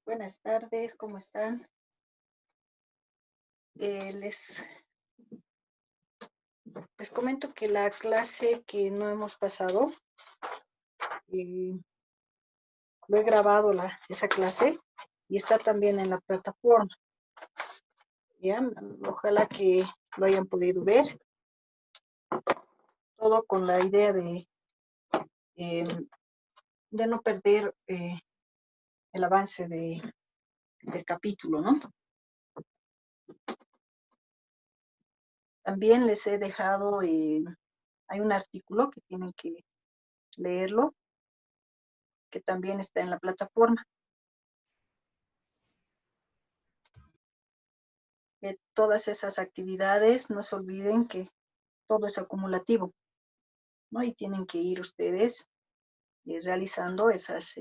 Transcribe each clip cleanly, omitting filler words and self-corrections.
Buenas tardes, ¿cómo están? Les comento que la clase que no hemos pasado, eh, lo he grabado esa clase y está también en la plataforma. ¿Ya? Ojalá que lo hayan podido ver, todo con la idea eh, de no perder el avance del capítulo, ¿no? También les he dejado, hay un artículo que tienen que leerlo, que también está en la plataforma. Todas esas actividades, no se olviden que todo es acumulativo, ¿no? Y tienen que ir ustedes realizando esas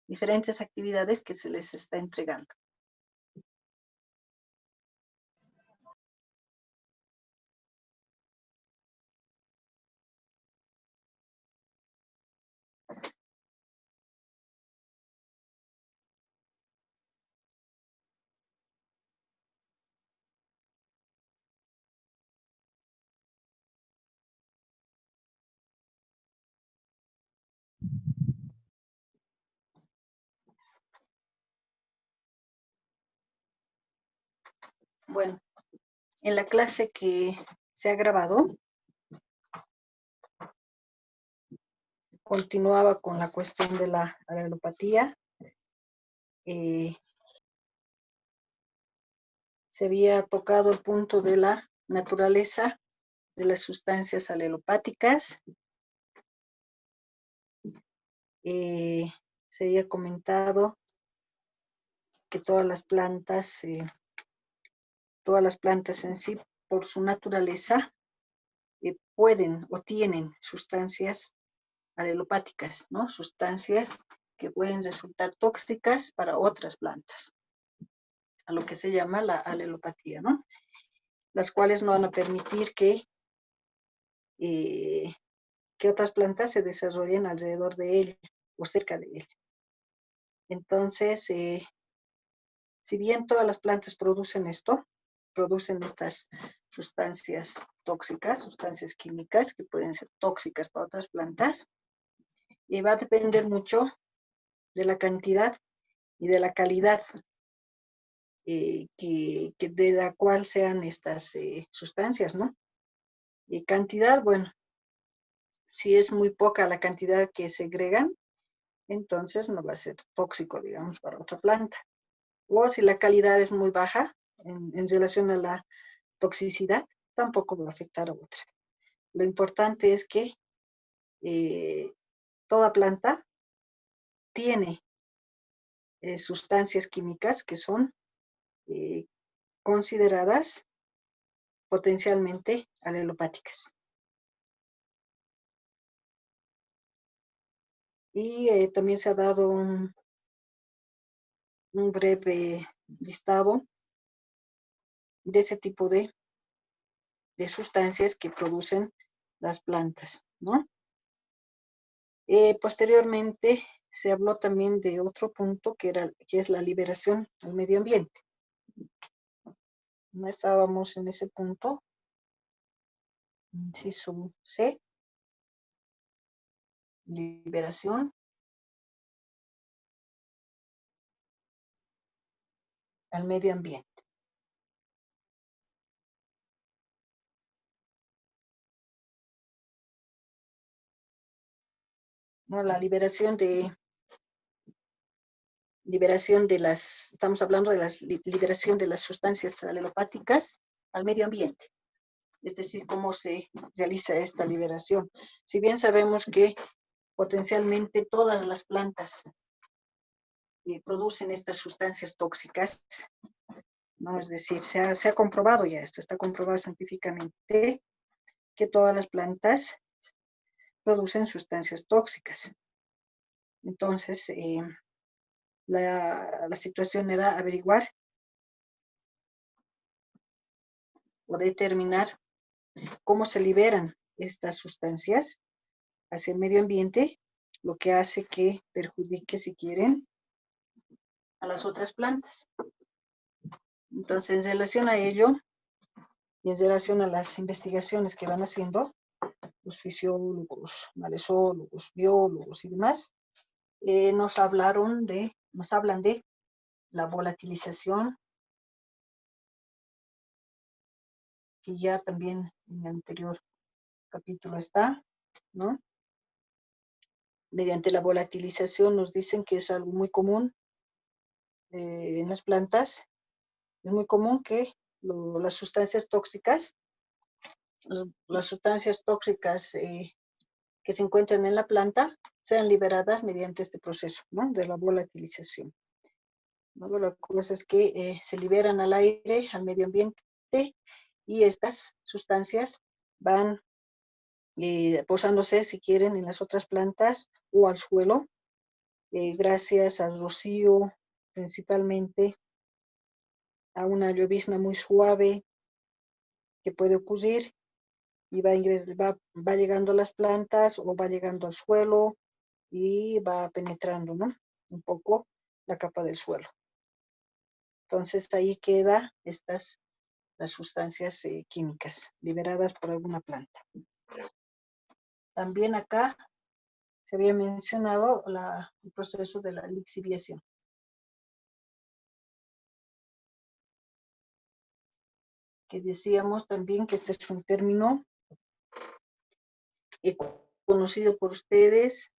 diferentes actividades que se les está entregando. Bueno, en la clase que se ha grabado, continuaba con la cuestión de la alelopatía. Se había tocado el punto de la naturaleza de las sustancias alelopáticas. Se había comentado que todas las plantas en sí, por su naturaleza, pueden o tienen sustancias alelopáticas, ¿no? Sustancias que pueden resultar tóxicas para otras plantas, a lo que se llama la alelopatía, ¿no? Las cuales no van a permitir que otras plantas se desarrollen alrededor de él o cerca de él. Entonces, si bien todas las plantas producen estas sustancias tóxicas, sustancias químicas que pueden ser tóxicas para otras plantas, y va a depender mucho de la cantidad y de la calidad de la cual sean estas sustancias, ¿no? Y cantidad, bueno, si es muy poca la cantidad que segregan, entonces no va a ser tóxico, digamos, para otra planta. O si la calidad es muy baja en relación a la toxicidad, tampoco va a afectar a otra. Lo importante es que toda planta tiene sustancias químicas que son consideradas potencialmente alelopáticas. Y también se ha dado un breve listado de ese tipo de sustancias que producen las plantas, ¿no? Posteriormente se habló también de otro punto que es la liberación al medio ambiente. No estábamos en ese punto, inciso C, liberación al medio ambiente. No, la liberación de estamos hablando de la liberación de las sustancias alelopáticas al medio ambiente. Es decir, cómo se realiza esta liberación. Si bien sabemos que potencialmente todas las plantas producen estas sustancias tóxicas, ¿no? Es decir, se ha comprobado ya esto, está comprobado científicamente que todas las plantas producen sustancias tóxicas. Entonces, la situación era averiguar o determinar cómo se liberan estas sustancias hacia el medio ambiente, lo que hace que perjudique, si quieren, a las otras plantas. Entonces, en relación a ello y en relación a las investigaciones que van haciendo los fisiólogos, malezólogos, biólogos y demás, nos hablan de la volatilización, que ya también en el anterior capítulo está, ¿no? Mediante la volatilización nos dicen que es algo muy común en las plantas. Es muy común que las sustancias tóxicas, que se encuentran en la planta sean liberadas mediante este proceso, ¿no? De la volatilización. ¿No? La cosa es que se liberan al aire, al medio ambiente, y estas sustancias van posándose, si quieren, en las otras plantas o al suelo, gracias al rocío, principalmente a una llovizna muy suave que puede ocurrir y va llegando a las plantas o va llegando al suelo y va penetrando, ¿no? Un poco la capa del suelo. Entonces ahí queda las sustancias químicas liberadas por alguna planta. También acá se había mencionado el proceso de la lixiviación. Que decíamos también que este es un término conocido por ustedes.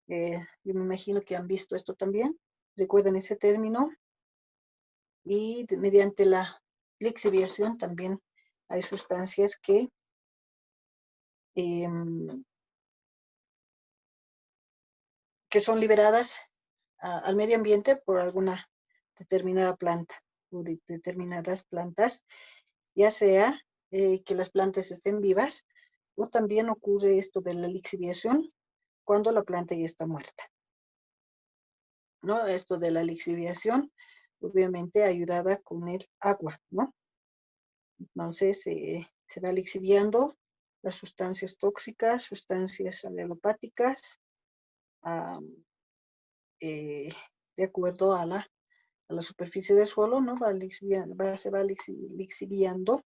Yo me imagino que han visto esto también. Recuerden ese término. Y mediante la lixiviación también hay sustancias que son liberadas al medio ambiente por alguna determinada planta o determinadas plantas, ya sea que las plantas estén vivas o también ocurre esto de la lixiviación cuando la planta ya está muerta. ¿No? Esto de la lixiviación, obviamente ayudada con el agua, ¿no? Entonces se va lixiviando las sustancias tóxicas, sustancias alelopáticas, de acuerdo a la superficie del suelo, ¿no? Se va lixiviando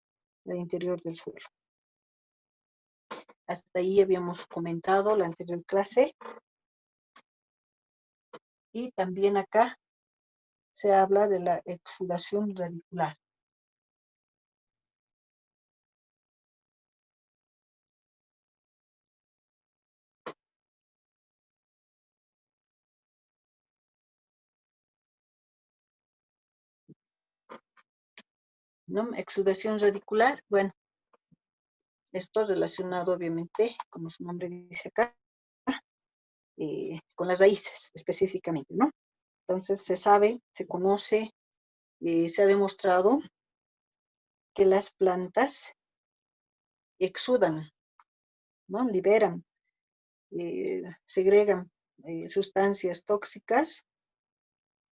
el interior del suelo. Hasta ahí habíamos comentado la anterior clase. Y también acá se habla de la exudación radicular. ¿No? Exudación radicular, bueno, esto es relacionado obviamente, como su nombre dice acá, con las raíces específicamente, ¿no? Entonces se sabe, se conoce, se ha demostrado que las plantas exudan, ¿no? Liberan, segregan sustancias tóxicas,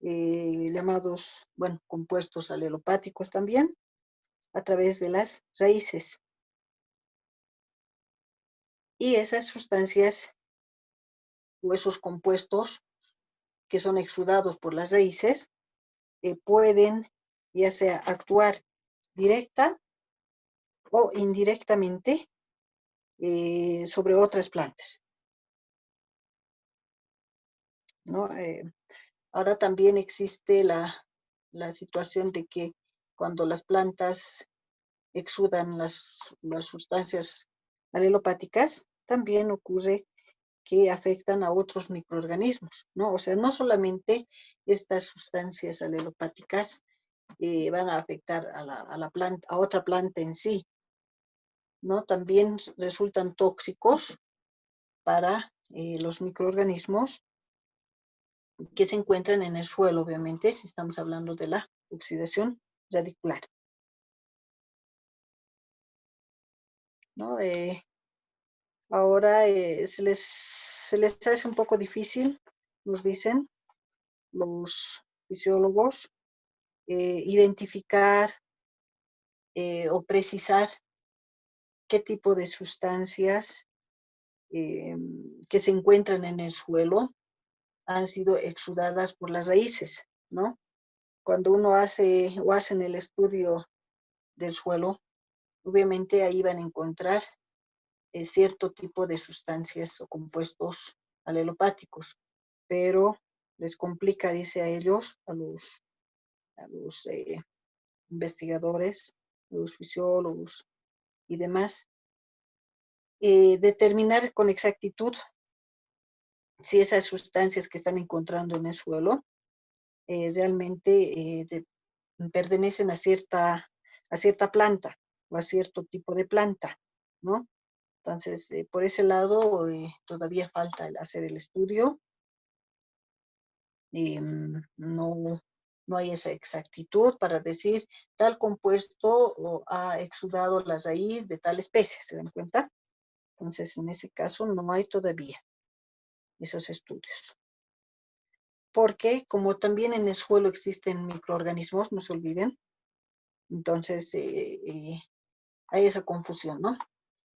llamados, bueno, compuestos alelopáticos también, a través de las raíces. Y esas sustancias o esos compuestos que son exudados por las raíces pueden ya sea actuar directa o indirectamente sobre otras plantas, ¿no? Ahora también existe la situación de que cuando las plantas exudan las sustancias alelopáticas, también ocurre que afectan a otros microorganismos, ¿no? O sea, no solamente estas sustancias alelopáticas van a afectar a la planta, a otra planta en sí, ¿no? También resultan tóxicos para los microorganismos que se encuentran en el suelo, obviamente, si estamos hablando de la oxidación radicular, ¿no? Ahora se les hace un poco difícil, nos dicen los fisiólogos, identificar o precisar qué tipo de sustancias que se encuentran en el suelo han sido exudadas por las raíces, ¿no? Cuando uno hace o hacen el estudio del suelo, obviamente ahí van a encontrar cierto tipo de sustancias o compuestos alelopáticos, pero les complica, dice a ellos, a los investigadores, a los fisiólogos y demás, determinar con exactitud si esas sustancias que están encontrando en el suelo realmente pertenecen a cierta planta o a cierto tipo de planta, ¿no? Entonces, por ese lado, todavía falta hacer el estudio. No hay esa exactitud para decir tal compuesto ha exudado la raíz de tal especie, ¿se dan cuenta? Entonces, en ese caso, no hay todavía esos estudios. Porque como también en el suelo existen microorganismos, no se olviden, entonces hay esa confusión, ¿no?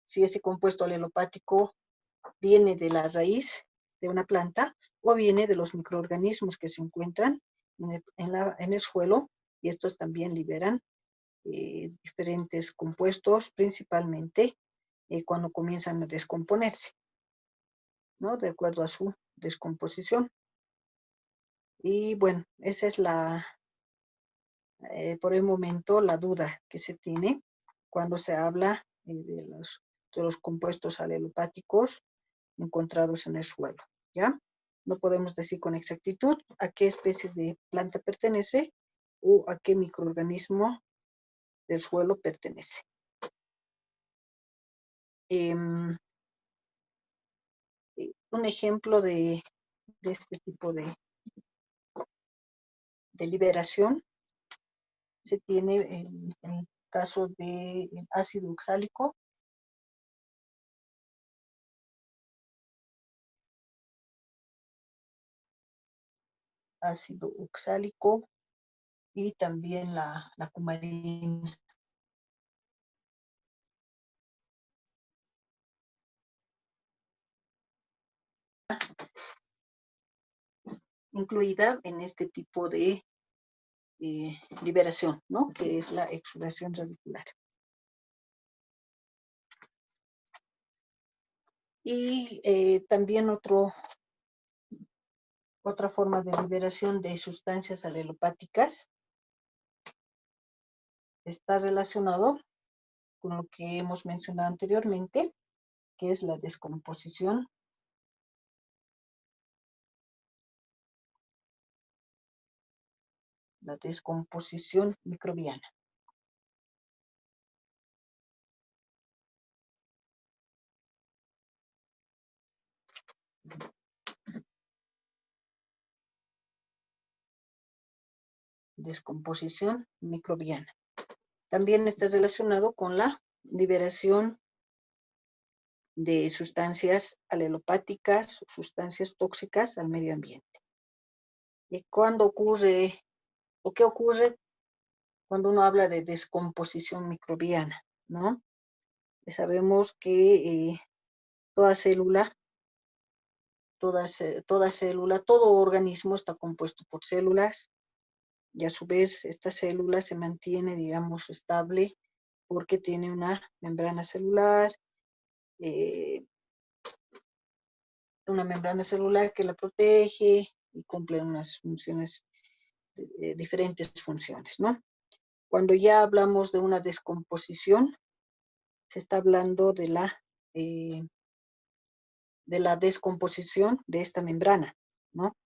Si ese compuesto alelopático viene de la raíz de una planta o viene de los microorganismos que se encuentran en el suelo, y estos también liberan diferentes compuestos, principalmente cuando comienzan a descomponerse, ¿no? De acuerdo a su descomposición. Y bueno, esa es por el momento, la duda que se tiene cuando se habla de los compuestos alelopáticos encontrados en el suelo, ¿ya? No podemos decir con exactitud a qué especie de planta pertenece o a qué microorganismo del suelo pertenece. Un ejemplo de este tipo de liberación se tiene en el caso del ácido oxálico. Ácido oxálico y también la cumarina, incluida en este tipo de liberación, ¿no? Que es la exudación radicular. Y también otra forma de liberación de sustancias alelopáticas está relacionado con lo que hemos mencionado anteriormente, que es la descomposición microbiana. Descomposición microbiana. También está relacionado con la liberación de sustancias alelopáticas, sustancias tóxicas al medio ambiente. ¿Y cuándo ocurre, o qué ocurre cuando uno habla de descomposición microbiana, ¿no? Sabemos que toda célula, todo organismo está compuesto por células, y a su vez esta célula se mantiene, digamos, estable porque tiene una membrana celular, que la protege y cumple unas funciones, diferentes funciones, ¿no? Cuando ya hablamos de una descomposición, se está hablando de la descomposición de esta membrana, ¿no?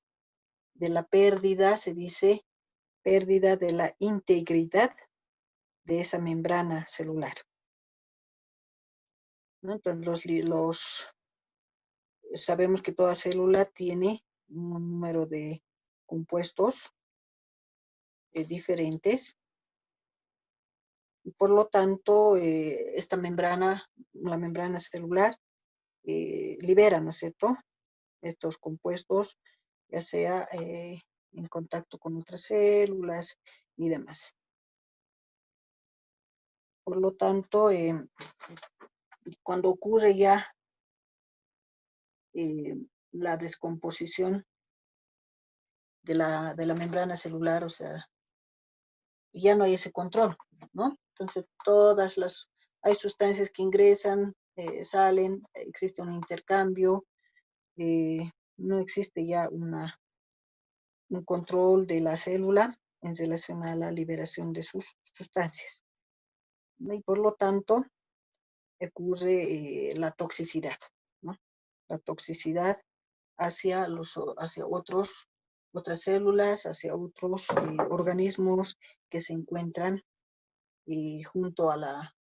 De la pérdida, se dice pérdida de la integridad de esa membrana celular, ¿no? Entonces, sabemos que toda célula tiene un número de compuestos diferentes, y por lo tanto, esta membrana, la membrana celular, libera, ¿no es cierto?, estos compuestos, ya sea en contacto con otras células y demás. Por lo tanto, cuando ocurre ya la descomposición de la membrana celular, o sea, ya no hay ese control, ¿no? Entonces, hay sustancias que ingresan, salen, existe un intercambio, no existe ya un control de la célula en relación a la liberación de sus sustancias. Y por lo tanto, ocurre la toxicidad, ¿no? La toxicidad hacia otras células, hacia otros organismos que se encuentran junto al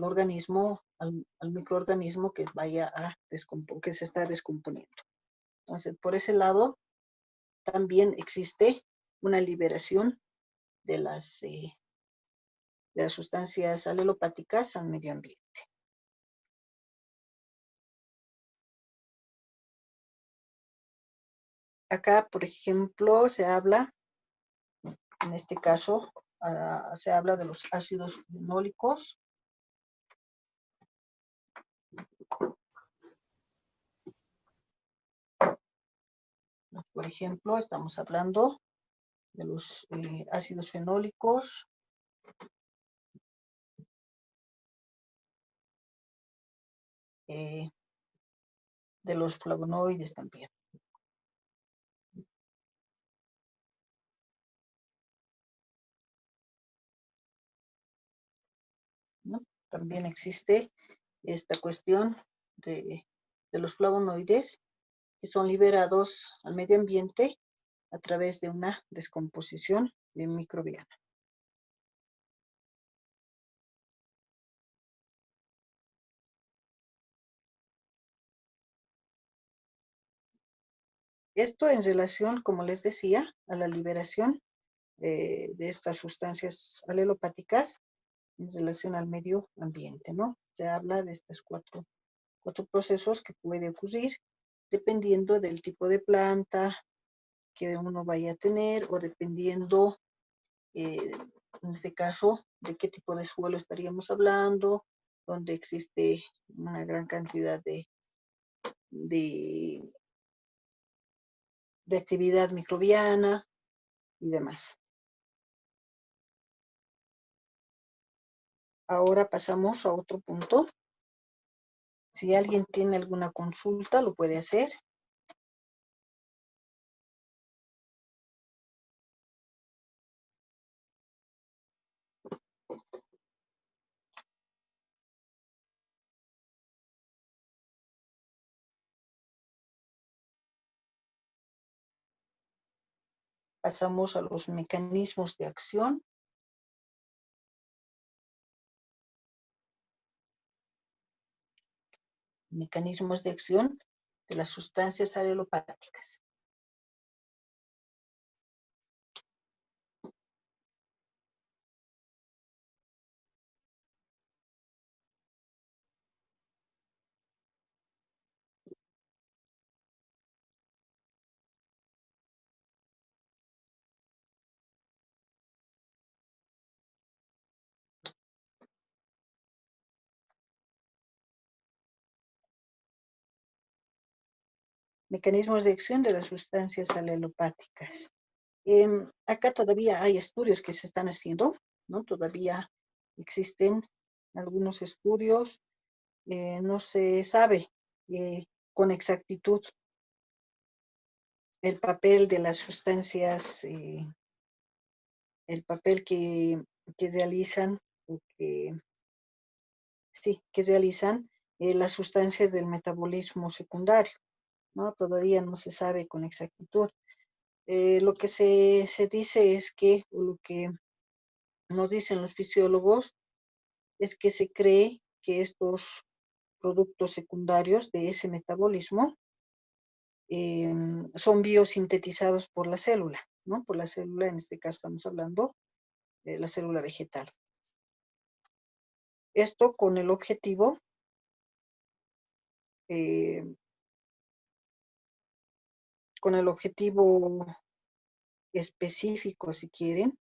organismo, al microorganismo que que se está descomponiendo. Entonces, por ese lado, también existe una liberación de las sustancias alelopáticas al medio ambiente. Acá, por ejemplo, se habla, en este caso, se habla de los ácidos fenólicos. Por ejemplo, estamos hablando de los ácidos fenólicos, de los flavonoides también, ¿no? También existe esta cuestión de los flavonoides que son liberados al medio ambiente a través de una descomposición microbiana. Esto en relación, como les decía, a la liberación de estas sustancias alelopáticas en relación al medio ambiente, ¿no? Se habla de estos cuatro procesos que puede ocurrir dependiendo del tipo de planta que uno vaya a tener o dependiendo, en este caso, de qué tipo de suelo estaríamos hablando, donde existe una gran cantidad de, de actividad microbiana y demás. Ahora pasamos a otro punto. Si alguien tiene alguna consulta, lo puede hacer. Pasamos a los mecanismos de acción. Mecanismos de acción de las sustancias alelopáticas. Mecanismos de acción de las sustancias alelopáticas. Acá todavía hay estudios que se están haciendo, ¿no? Todavía existen algunos estudios, no se sabe con exactitud el papel de las sustancias, el papel que realizan, que realizan las sustancias del metabolismo secundario, ¿no? Todavía no se sabe con exactitud. Lo que se dice es que, o lo que nos dicen los fisiólogos, es que se cree que estos productos secundarios de ese metabolismo son biosintetizados por la célula, ¿no? Por la célula, en este caso estamos hablando de la célula vegetal. Esto con el objetivo eh, específico, si quieren,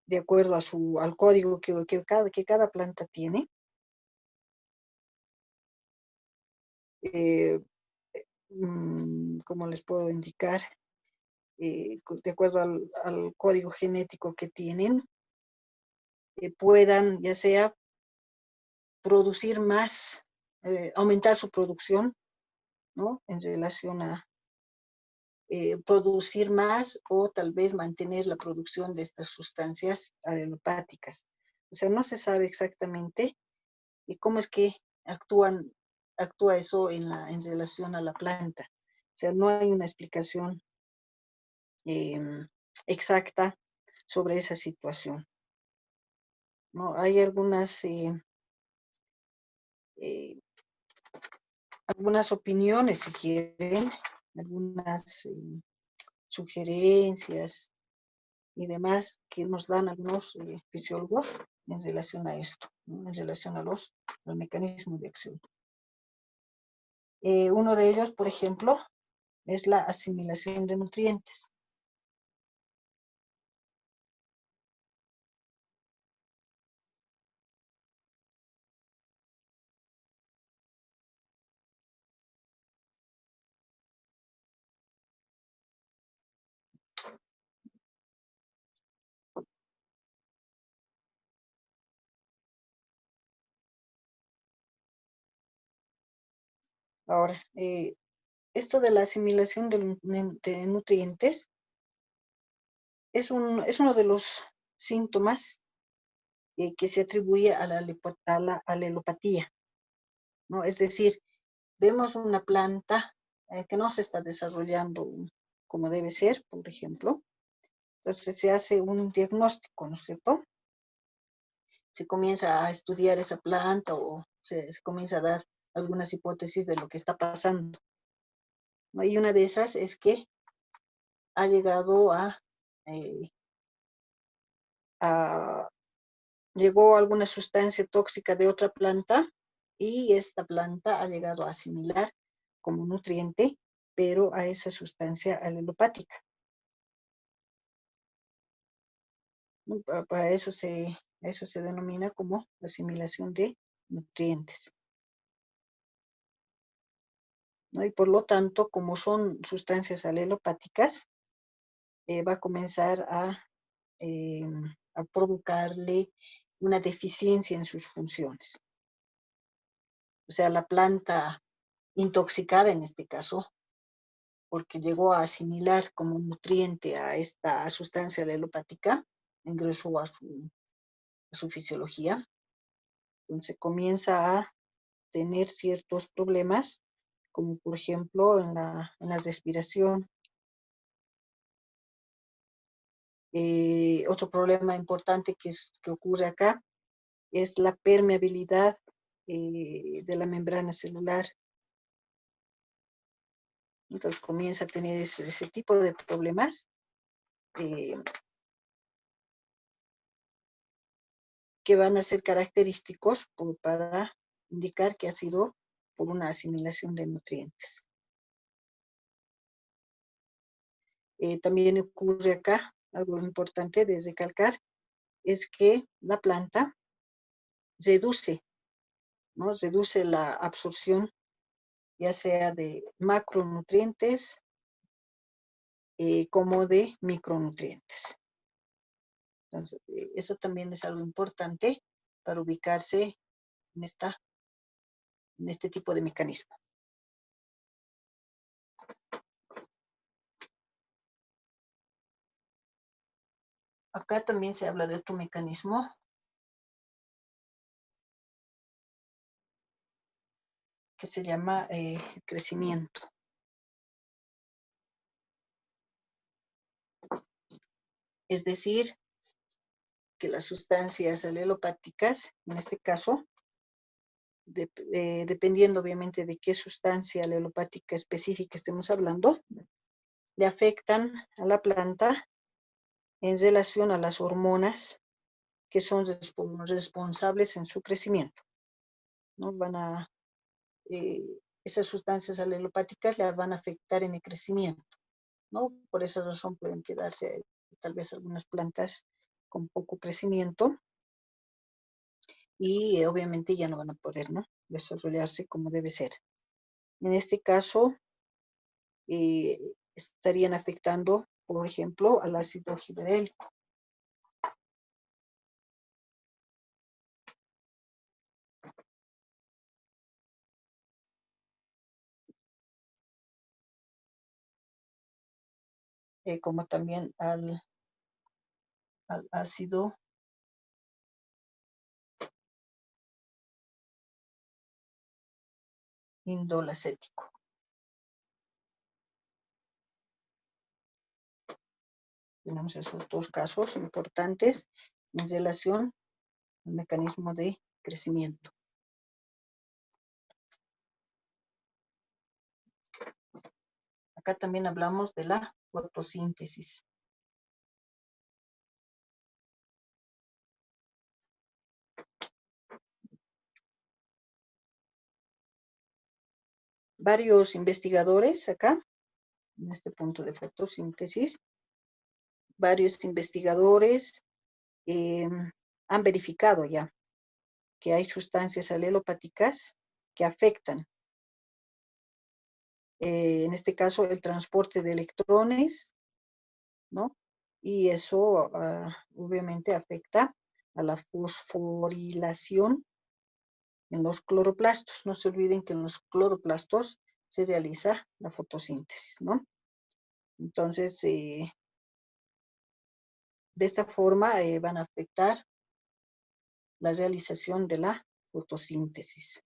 de acuerdo al código que cada planta tiene, eh, como les puedo indicar, de acuerdo al código genético que tienen, puedan ya sea producir más, aumentar su producción, ¿no? En relación a producir más o tal vez mantener la producción de estas sustancias alelopáticas. O sea, no se sabe exactamente cómo es que actúa eso en relación a la planta. O sea, no hay una explicación exacta sobre esa situación, ¿no? Hay eh, algunas opiniones, si quieren, algunas sugerencias y demás que nos dan algunos fisiólogos en relación a esto, ¿no? En relación al mecanismo de acción. Uno de ellos, por ejemplo, es la asimilación de nutrientes. Ahora, esto de la asimilación de nutrientes es uno de los síntomas que se atribuye a la alelopatía, ¿no? Es decir, vemos una planta que no se está desarrollando como debe ser, por ejemplo. Entonces se hace un diagnóstico, ¿no es cierto? Se comienza a estudiar esa planta o se comienza a dar algunas hipótesis de lo que está pasando, ¿no? Y una de esas es que ha llegado eh, a llegó alguna sustancia tóxica de otra planta y esta planta ha llegado a asimilar como nutriente, pero a esa sustancia alelopática, ¿no? Para eso se denomina como asimilación de nutrientes, ¿no? Y por lo tanto, como son sustancias alelopáticas, va a comenzar eh, a provocarle una deficiencia en sus funciones. O sea, la planta intoxicada en este caso, porque llegó a asimilar como nutriente a esta sustancia alelopática, ingresó a su fisiología, entonces comienza a tener ciertos problemas, como por ejemplo en la respiración. Otro problema importante que ocurre acá es la permeabilidad de la membrana celular. Entonces comienza a tener ese tipo de problemas eh, que van a ser característicos para indicar que ha sido por una asimilación de nutrientes. También ocurre acá, algo importante de recalcar, es que la planta reduce, ¿no? Reduce la absorción, ya sea de macronutrientes como de micronutrientes. Entonces, eso también es algo importante para ubicarse en, en este tipo de mecanismo. Acá también se habla de otro mecanismo que se llama crecimiento. Es decir, que las sustancias alelopáticas, en este caso, dependiendo obviamente de qué sustancia alelopática específica estemos hablando, le afectan a la planta en relación a las hormonas que son responsables en su crecimiento, ¿no? Eh, esas sustancias alelopáticas le van a afectar en el crecimiento, ¿no? Por esa razón pueden quedarse tal vez algunas plantas con poco crecimiento y obviamente ya no van a poder, ¿no? Desarrollarse como debe ser. En este caso, estarían afectando, por ejemplo, al ácido gibberélico. Como también al ácido indolacético. Tenemos esos dos casos importantes en relación al mecanismo de crecimiento. Acá también hablamos de la fotosíntesis. Varios investigadores acá, en este punto de fotosíntesis, varios investigadores han verificado ya que hay sustancias alelopáticas que afectan, en este caso, el transporte de electrones, ¿no? Y eso obviamente afecta a la fosforilación en los cloroplastos. No se olviden que en los cloroplastos se realiza la fotosíntesis, ¿no? Entonces, de esta forma van a afectar la realización de la fotosíntesis.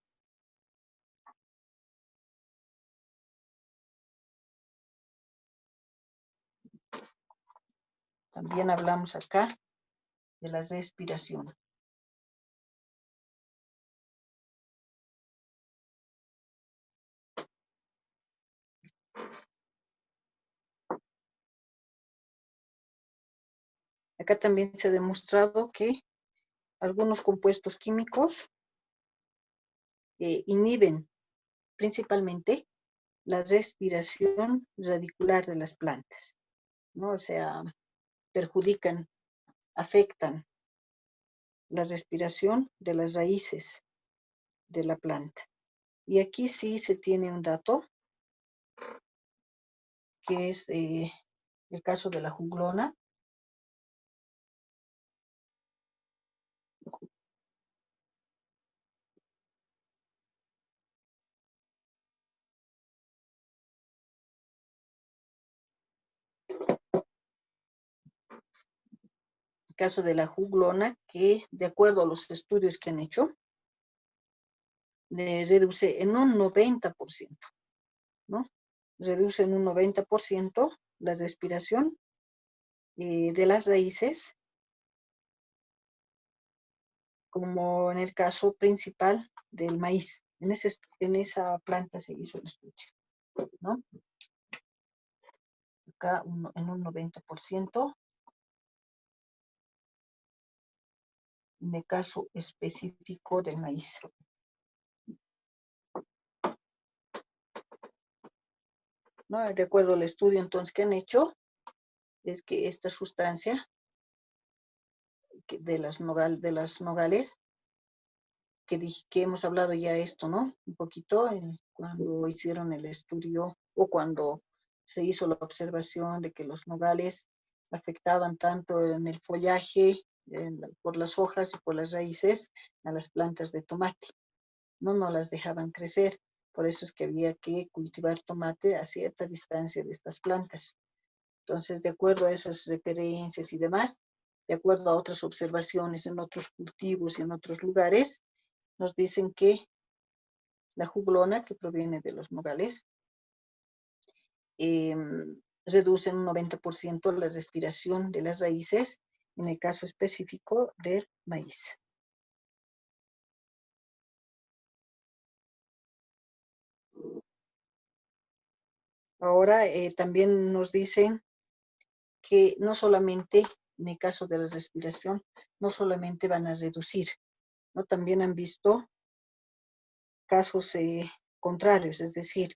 También hablamos acá de la respiración. Acá también se ha demostrado que algunos compuestos químicos inhiben principalmente la respiración radicular de las plantas, ¿no? O sea, perjudican, afectan la respiración de las raíces de la planta. Y aquí sí se tiene un dato, que es el caso de la juglona. El caso de la juglona, que de acuerdo a los estudios que han hecho, le reduce en un 90%, ¿no? Reduce en un 90% la respiración de las raíces, como en el caso principal del maíz. En esa planta se hizo el estudio, ¿no? Acá en un 90%, en el caso específico del maíz. ¿No? De acuerdo al estudio entonces que han hecho, es que esta sustancia de las nogales, que hemos hablado ya esto, ¿no? Un poquito cuando hicieron el estudio o cuando se hizo la observación de que los nogales afectaban tanto en el follaje, por las hojas y por las raíces, a las plantas de tomate. No las dejaban crecer. Por eso es que había que cultivar tomate a cierta distancia de estas plantas. Entonces, de acuerdo a esas referencias y demás, de acuerdo a otras observaciones en otros cultivos y en otros lugares, nos dicen que la juglona, que proviene de los nogales, reduce en un 90% la respiración de las raíces, en el caso específico del maíz. Ahora también nos dicen que no solamente, en el caso de la respiración, no solamente van a reducir, ¿no? También han visto casos contrarios, es decir,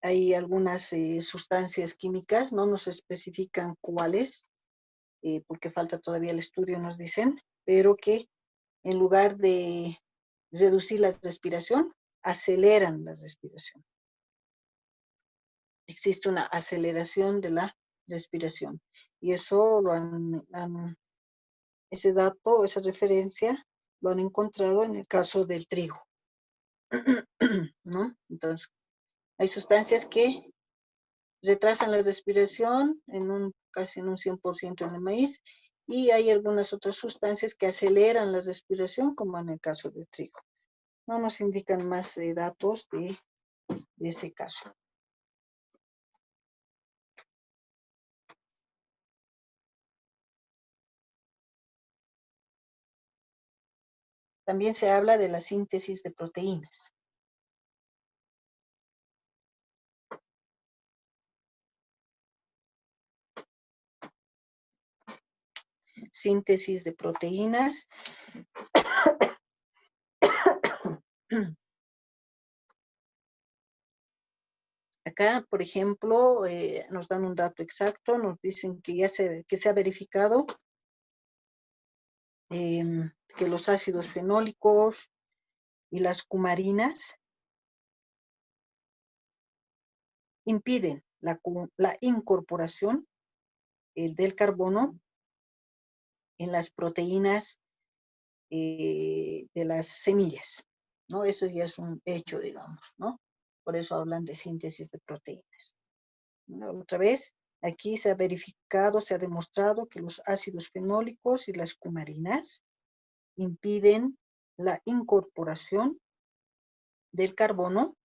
hay algunas sustancias químicas, no nos especifican cuáles, porque falta todavía el estudio, nos dicen, pero que en lugar de reducir la respiración, aceleran la respiración. existe una aceleración de la respiración. Y eso ese dato, esa referencia, lo han encontrado en el caso del trigo, ¿no? Entonces, hay sustancias que retrasan la respiración casi en un 100% en el maíz, y hay algunas otras sustancias que aceleran la respiración, como en el caso del trigo. No nos indican más datos de ese caso. También se habla de la síntesis de proteínas. Síntesis de proteínas. Acá, por ejemplo, nos dan un dato exacto, nos dicen que se ha verificado que los ácidos fenólicos y las cumarinas impiden la incorporación del carbono en las proteínas de las semillas, ¿no? Eso ya es un hecho, digamos, ¿no? Por eso hablan de síntesis de proteínas, ¿no? Otra vez, aquí se ha verificado, se ha demostrado que los ácidos fenólicos y las cumarinas impiden la incorporación del carbono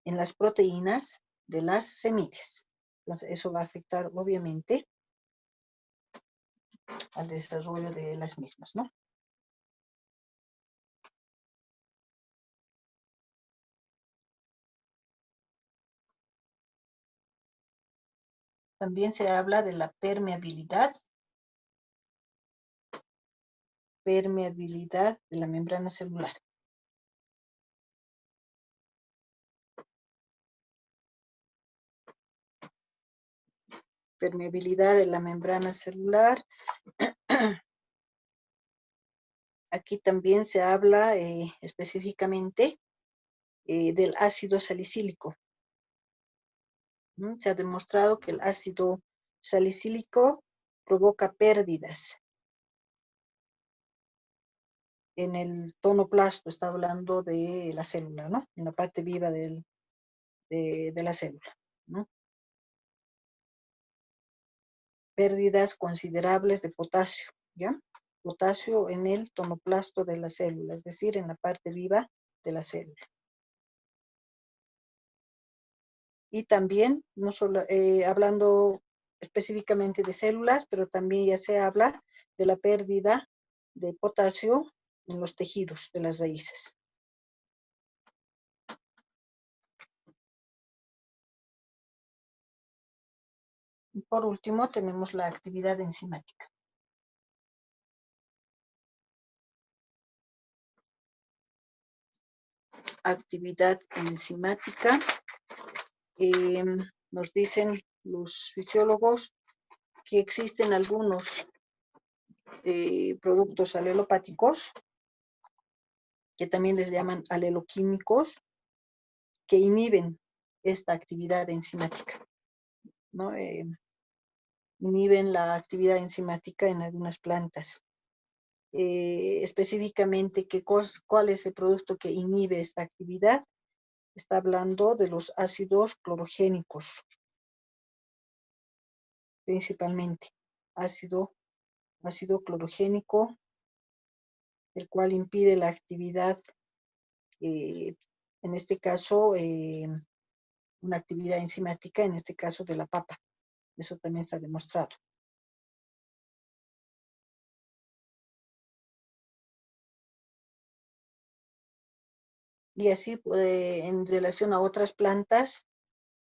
en las proteínas de las semillas. Entonces, eso va a afectar, obviamente, al desarrollo de las mismas, ¿no? También se habla de la permeabilidad de la membrana celular. Permeabilidad de la membrana celular. Aquí también se habla específicamente del ácido salicílico. Se ha demostrado que el ácido salicílico provoca pérdidas en el tonoplasto, está hablando de la célula, ¿no? En la parte viva de la célula, ¿no? Pérdidas considerables de potasio, ¿ya? Potasio en el tonoplasto de la célula, es decir, en la parte viva de la célula. Y también, no solo hablando específicamente de células, pero también ya se habla de la pérdida de potasio en los tejidos de las raíces. Y por último, tenemos la actividad enzimática. Actividad enzimática. Nos dicen los fisiólogos que existen algunos productos alelopáticos, que también les llaman aleloquímicos, que inhiben esta actividad enzimática, ¿no? Inhiben la actividad enzimática en algunas plantas. Específicamente, ¿cuál es el producto que inhibe esta actividad? Está hablando de los ácidos clorogénicos, principalmente. Ácido clorogénico, el cual impide la actividad, en este caso, una actividad enzimática, en este caso de la papa. Eso también está demostrado. Y así, en relación a otras plantas,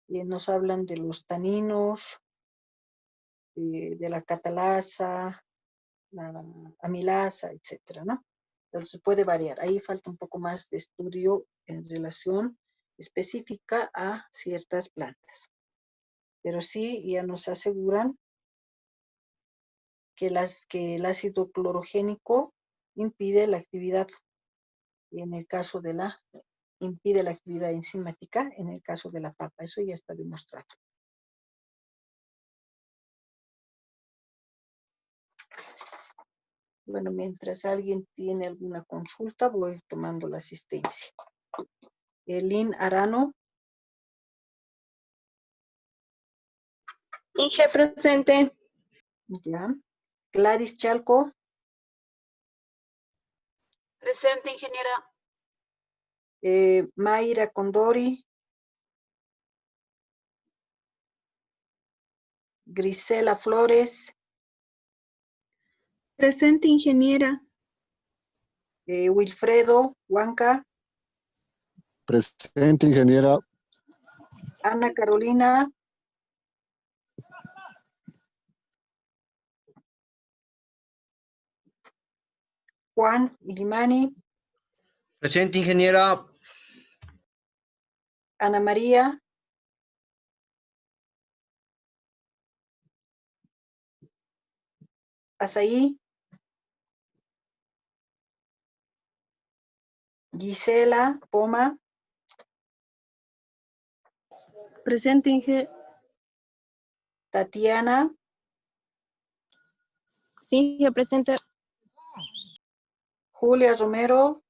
nos hablan de los taninos, de la catalasa, la amilasa, etcétera, ¿no? Entonces puede variar. Ahí falta un poco más de estudio en relación específica a ciertas plantas. Pero sí ya nos aseguran que el ácido clorogénico impide la actividad en el caso de la impide la actividad enzimática en el caso de la papa. Eso ya está demostrado. Bueno, mientras alguien tiene alguna consulta, voy tomando la asistencia. Elin Arano. Inge presente. Ya. Gladys Chalco. Presente, ingeniera. Mayra Condori. Grisela Flores. Presente, ingeniera. Wilfredo Huanca. Presente, ingeniera. Ana Carolina. Juan Ilimani. Presente, ingeniera. Ana María. Azaí. Gisela Poma. Presente, Inge. Tatiana. Sí, Inge, presente. Julia Romero.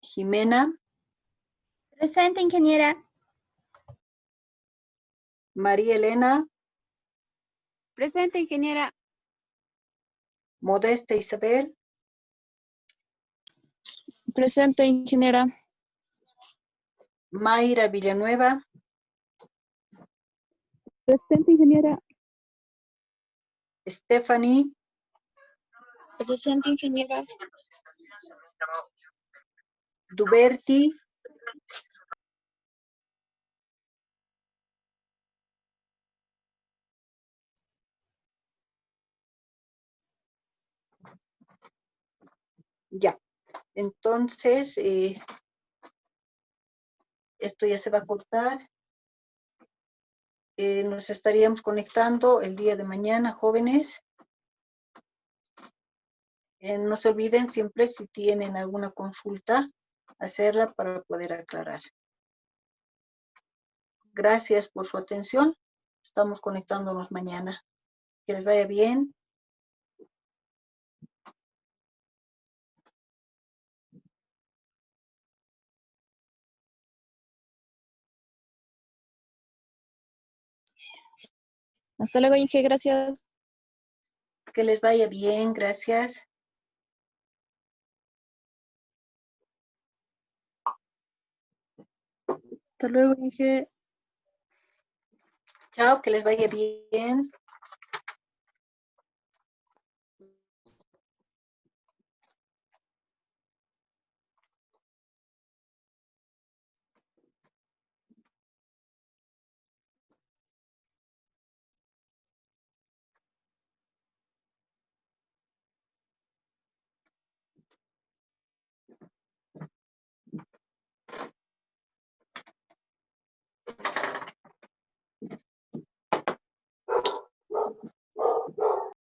Jimena. Presente, ingeniera. María Elena. Presente, ingeniera. Modesta Isabel. Presente, ingeniera. Mayra Villanueva. Presente, ingeniera. Stephanie. Presente, ingeniera. Duberti. Ya. Entonces, esto ya se va a cortar. Nos estaríamos conectando el día de mañana, jóvenes. No se olviden siempre, si tienen alguna consulta, hacerla para poder aclarar. Gracias por su atención. Estamos conectándonos mañana. Que les vaya bien. Hasta luego, Inge, gracias. Que les vaya bien. Gracias. Hasta luego, Inge. Chao, que les vaya bien.